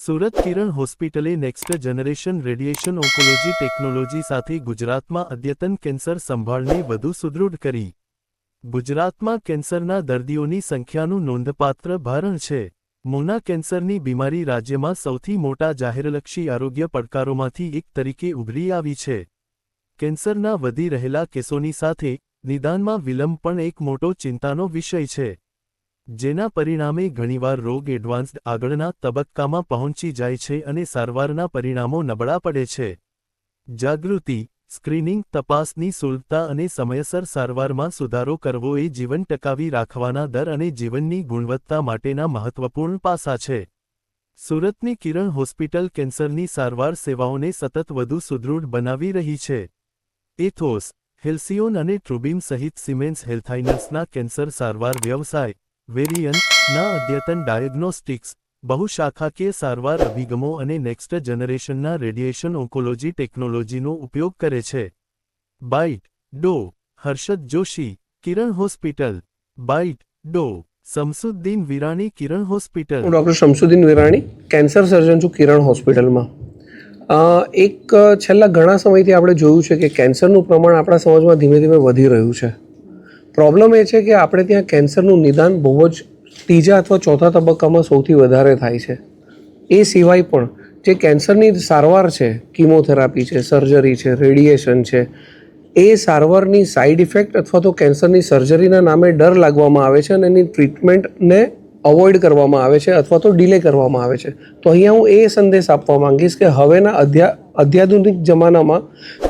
સુરત કિરણ હોસ્પિટલે next generation radiation oncology technology સાથે ગુજરાતમાં અદ્યતન કેન્સર સંભાળને વધુ સુદૃઢ કરી. ગુજરાતમાં કેન્સરના દર્દીઓની સંખ્યાનું નોંધપાત્ર ભારણ છે. મોના કેન્સરની બીમારી રાજ્યમાં સૌથી મોટા જાહેરલક્ષી આરોગ્ય પડકારોમાંથી એક તરીકે ઉભરી આવી છે. કેન્સરના વધી રહેલા કેસોની સાથે નિદાનમાં વિલંબ પણ એક મોટો ચિંતાનો વિષય છે, જેના પરિણામે ઘણીવાર રોગ એડવાન્સ્ડ આગળના તબક્કામાં પહોંચી જાય છે અને સારવારના પરિણામો નબળા પડે છે. જાગૃતિ, સ્ક્રીનિંગ, તપાસની સુલભતા અને સમયસર સારવારમાં સુધારો કરવો એ જીવન ટકાવી રાખવાના દર અને જીવનની ગુણવત્તા માટેના મહત્વપૂર્ણ પાસા છે. સુરતની કિરણ હોસ્પિટલ કેન્સરની સારવાર સેવાઓને સતત વધુ સુદૃઢ બનાવી રહી છે. એથોસ, હેલ્સિયોન અને ટ્રુબીમ સહિત સિમેન્સ હેલ્થાઇનર્સના કેન્સર સારવાર વ્યવસાય વેરિયન્ટના અદ્યતન ડાયગ્નોસ્ટિક્સ, બહુશાખાકીય સારવાર અભિગમો અને નેક્સ્ટ જનરેશનના રેડિયેશન ઓન્કોલોજી ટેકનોલોજીનો ઉપયોગ કરે છે. બાઇટ, ડો. હર્ષદ જોશી, કિરણ હોસ્પિટલ. બાઇટ, ડો. શમસુદ્દીન વિરાણી, કિરણ હોસ્પિટલ. હું ડૉક્ટર શમસુદ્દીન વિરાણી, કેન્સર સર્જન છું કિરણ હોસ્પિટલમાં. છેલ્લા ઘણા સમયથી આપણે જોયું છે કે કેન્સરનું પ્રમાણ આપણા સમાજમાં ધીમે ધીમે વધી રહ્યું છે. પ્રોબ્લેમ એ છે કે આપણે ત્યાં કેન્સરનું નિદાન બહુ જ ત્રીજા અથવા ચોથા તબક્કામાં સૌથી વધારે થાય છે. એ સિવાય પણ જે કેન્સરની સારવાર છે, કીમોથેરાપી છે, સર્જરી છે, રેડિયેશન છે, એ સારવારની સાઇડ ઇફેક્ટ અથવા તો કેન્સરની સર્જરીના નામે ડર લાગવામાં આવે છે અને એની ટ્રીટમેન્ટને અવોઇડ કરવામાં આવે છે અથવા તો ડિલે કરવામાં આવે છે. તો અહીંયા હું એ સંદેશ આપવા માંગીશ કે હવેના અત્યાધુનિક જમાનામાં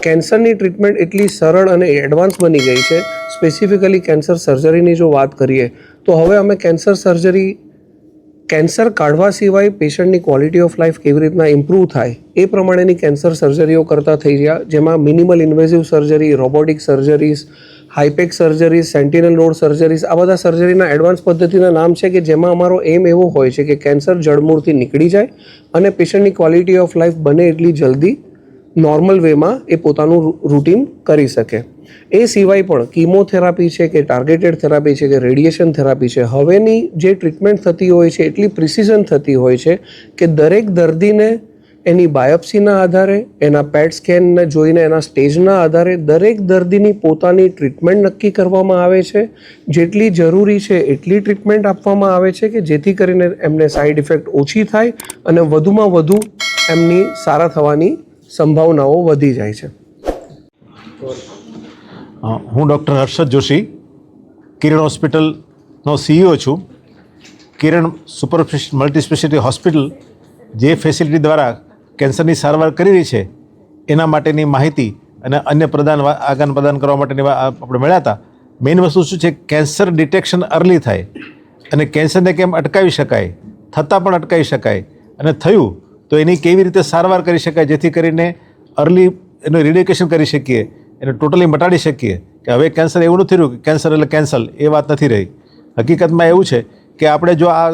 કેન્સરની ટ્રીટમેન્ટ એટલી સરળ અને એડવાન્સ બની ગઈ છે. સ્પેસિફિકલી કેન્સર સર્જરીની જો વાત કરીએ તો હવે અમે કેન્સર કાઢવા સિવાય પેશન્ટની ક્વોલિટી ઓફ લાઈફ કેવી રીતના ઇમ્પ્રૂવ થાય એ પ્રમાણેની કેન્સર સર્જરીઓ કરતા થઈ ગયા, જેમાં minimal invasive surgery, robotic surgeries, હાઈપેક સર્જરીઝ, સેન્ટિનલ નોડ સર્જરીઝ, આ બધા સર્જરીના એડવાન્સ પદ્ધતિના નામ છે કે જેમાં અમારો એમ એવો હોય છે કે કેન્સર જડમૂળથી નીકળી જાય અને પેશન્ટની ક્વોલિટી ઓફ લાઈફ બને એટલી જલ્દી નોર્મલ વેમાં એ પોતાનું રૂટીન કરી શકે. એ સિવાય પણ કીમોથેરાપી છે કે ટાર્ગેટેડ થેરાપી છે કે રેડિયેશન થેરાપી છે, હવેની જે ટ્રીટમેન્ટ થતી હોય છે એટલી પ્રિસિઝન થતી હોય છે કે દરેક દર્દીને એની બાયોપ્સીના આધારે, એના પેટ સ્કેનને જોઈને એના સ્ટેજના આધારે દરેક દર્દીની પોતાની ટ્રીટમેન્ટ નક્કી કરવામાં આવે છે. જેટલી જરૂરી છે એટલી ટ્રીટમેન્ટ આપવામાં આવે છે કે જેથી કરીને એમને સાઇડ ઇફેક્ટ ઓછી થાય અને વધુમાં વધુ એમની સારા થવાની સંભાવનાઓ વધી જાય છે. હું ડૉક્ટર હર્ષદ જોશી, કિરણ હોસ્પિટલનો CEO છું. કિરણ સુપર મલ્ટી સ્પેશિયાલિટી હોસ્પિટલ જે ફેસિલિટી દ્વારા કેન્સરની સારવાર કરી રહી છે એના માટેની માહિતી અને અન્ય આદાન પ્રદાન કરવા માટેની આપણે મળ્યા હતા. મેઇન વસ્તુ શું છે, કેન્સર ડિટેક્શન અર્લી થાય અને કેન્સરને કેમ અટકાવી શકાય, થતાં પણ અટકાવી શકાય અને થયું તો એની કેવી રીતે સારવાર કરી શકાય જેથી કરીને અર્લી એનું રિડિકેશન કરી શકીએ, એને ટોટલી મટાડી શકીએ. કે હવે કેન્સર એવું નથી રહ્યું કે કેન્સર એટલે કેન્સલ, એ વાત નથી રહી. હકીકતમાં એવું છે કે આપણે જો આ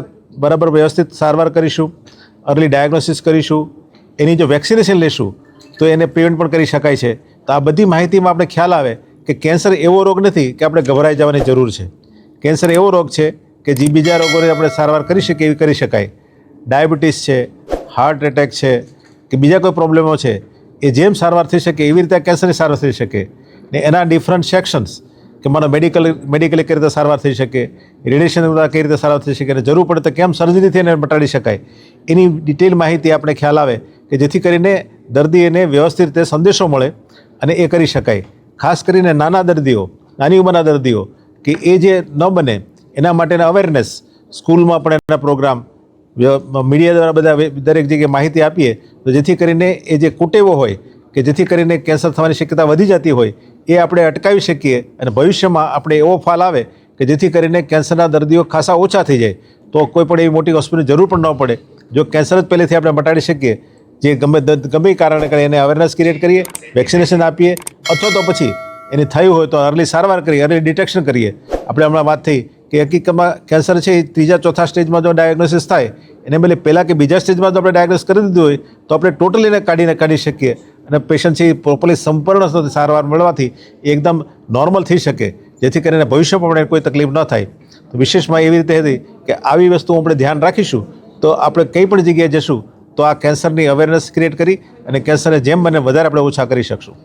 બરાબર વ્યવસ્થિત સારવાર કરીશું, અર્લી ડાયગ્નોસિસ કરીશું, એની જો વેક્સિનેશન લેશું તો એને પ્રિવેન્ટ પણ કરી શકાય છે. તો આ બધી માહિતીમાં આપણે ખ્યાલ આવે કે કેન્સર એવો રોગ નથી કે આપણે ગભરાઈ જવાની જરૂર છે. કેન્સર એવો રોગ છે કે જે બીજા રોગોની આપણે સારવાર કરી શકીએ એવી કરી શકાય. ડાયાબિટીસ છે, હાર્ટ એટેક છે કે બીજા કોઈ પ્રોબ્લેમો છે, એ જેમ સારવાર થઈ શકે એવી રીતે કેન્સરની સારવાર થઈ શકે. ને એના ડિફરન્ટ સેક્શન્સ કે માનો મેડિકલી કઈ રીતે સારવાર થઈ શકે, રેડિયેશન દ્વારા કઈ રીતે સારવાર થઈ શકે અને જરૂર પડે તો કેમ સર્જરીથી એને મટાડી શકાય, એની ડિટેલ માહિતી આપણે ખ્યાલ આવે કે જેથી કરીને દર્દીને વ્યવસ્થિત રીતે સંદેશો મળે અને એ કરી શકાય. ખાસ કરીને નાના દર્દીઓ, નાની ઉંમરના દર્દીઓ કે એ જે ન બને એના માટેના અવેરનેસ, સ્કૂલમાં પણ એના પ્રોગ્રામ, મીડિયા દ્વારા બધા દરેક જગ્યાએ માહિતી આપીએ તો જેથી કરીને એ જે કુટેવો હોય કે જેથી કરીને કેન્સર થવાની શક્યતા વધી જતી હોય એ આપણે અટકાવી શકીએ અને ભવિષ્યમાં આપણે એવો ફાલ આવે કે જેથી કરીને કેન્સરના દર્દીઓ ખાસા ઓછા થઈ જાય તો કોઈ પણ એવી મોટી હોસ્પિટલની જરૂર પણ ન પડે. જો કેન્સર જ પહેલેથી આપણે મટાડી શકીએ, જે ગમે કારણે કરે એને અવેરનેસ ક્રિએટ કરીએ, વેક્સિનેશન આપીએ અથવા તો પછી એની થયું હોય તો અર્લી સારવાર કરીએ, અર્લી ડિટેક્શન કરીએ. આપણે હમણાં વાત થઈ કે હકીકતમાં કેન્સર છે એ ત્રીજા ચોથા સ્ટેજમાં જો ડાયગ્નોસિસ થાય એને બદલે પહેલાં કે બીજા સ્ટેજમાં જો આપણે ડાયગ્નોસ કરી દીધું હોય તો આપણે ટોટલી એને કાઢી શકીએ અને પેશન્ટ છે એ પ્રોપરલી સંપૂર્ણ સારવાર મળવાથી એકદમ નોર્મલ થઈ શકે જેથી કરીને ભવિષ્યમાં પણ કોઈ તકલીફ ન થાય. તો વિશેષમાં એવી રીતે હતી કે આવી વસ્તુ આપણે ધ્યાન રાખીશું તો આપણે કંઈ પણ જગ્યાએ જશું તો આ કેન્સરની અવેરનેસ ક્રિએટ કરી અને કેન્સરને જેમ બને વધારે આપણે ઓછા કરી શકશું.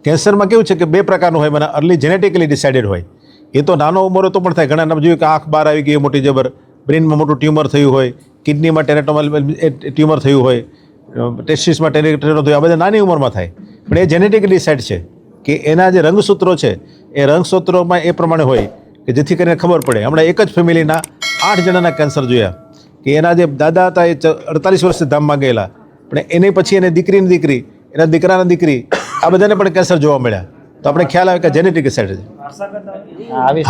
કેન્સરમાં કેવું છે કે બે પ્રકારનું હોય, મને અર્લી જેનેટિકલી ડિસાઇડેડ હોય. એ તો નાનો ઉંમરો તો પણ થાય. ઘણા જોયું કે આંખ બહાર આવી ગઈ મોટી જબર, બ્રેઇનમાં મોટું ટ્યુમર થયું હોય, કિડનીમાં ટેરેટોમલ ટ્યુમર થયું હોય, ટેસ્ટિસમાં ટેરેટોમલ થયું, આ બધા નાની ઉંમરમાં થાય. પણ એ જેનેટિકલી ડિસાઇડ છે કે એના જે રંગસૂત્રો છે એ રંગસૂત્રોમાં એ પ્રમાણે હોય કે જેથી કરીને ખબર પડે. હમણાં એક જ ફેમિલીના 8 જણાના કેન્સર જોયા કે એના જે દાદા હતા એ 48 વર્ષથી ધામમાં ગયેલા, પણ એની પછી એને દીકરીની દીકરી, એના દીકરાના દીકરી, આ બધાને પણ કેન્સર જોવા મળ્યા. તો આપણે ખ્યાલ આવે કે જેનેટિક સાઇડ છે.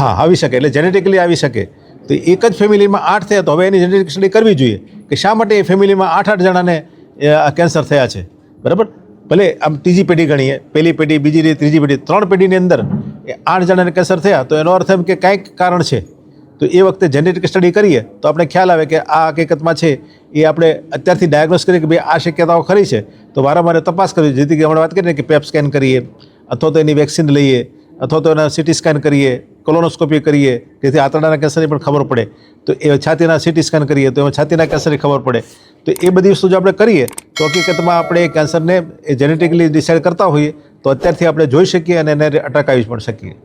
હા, આવી શકે, એટલે જેનેટિકલી આવી શકે. તો એક જ ફેમિલીમાં 8 થયા, તો હવે એની જેનેટિક સ્ટડી કરવી જોઈએ કે શા માટે એ ફેમિલીમાં 8 જણાને આ કેન્સર થયા છે. બરાબર, ભલે આમ ત્રીજી પેઢી ગણીએ, પહેલી પેઢી, બીજી ત્રીજી પેઢી, 3 પેઢીની અંદર 8 જણાને કેન્સર થયા, તો એનો અર્થ એમ કે કાંઈક કારણ છે. તો એ વખતે જેનેટિક સ્ટડી કરીએ તો આપણે ખ્યાલ આવે કે આ હકીકતમાં છે. એ આપણે અત્યારથી ડાયગ્નોસ કરીએ કે ભાઈ આ શક્યતાઓ ખરી છે, તો વારંવાર તપાસ કરવી. જેથી કે હમણાં વાત કરીએ કે પેપ સ્કેન કરીએ, અથવા તો એની વેક્સિન લઈએ, અથવા તો એના સીટી સ્કેન કરીએ, કોલોનોસ્કોપી કરીએ, જેથી આંતરડાના કેન્સરની પણ ખબર પડે. તો એ છાતીના સીટી સ્કેન કરીએ તો એમાં છાતીના કેન્સરની ખબર પડે. તો એ બધી વસ્તુ જો આપણે કરીએ તો હકીકતમાં આપણે એ કેન્સરને જેનેટિકલી ડિસાઇડ કરતા હોઈએ તો અત્યારથી આપણે જોઈ શકીએ અને એને અટકાવી પણ શકીએ.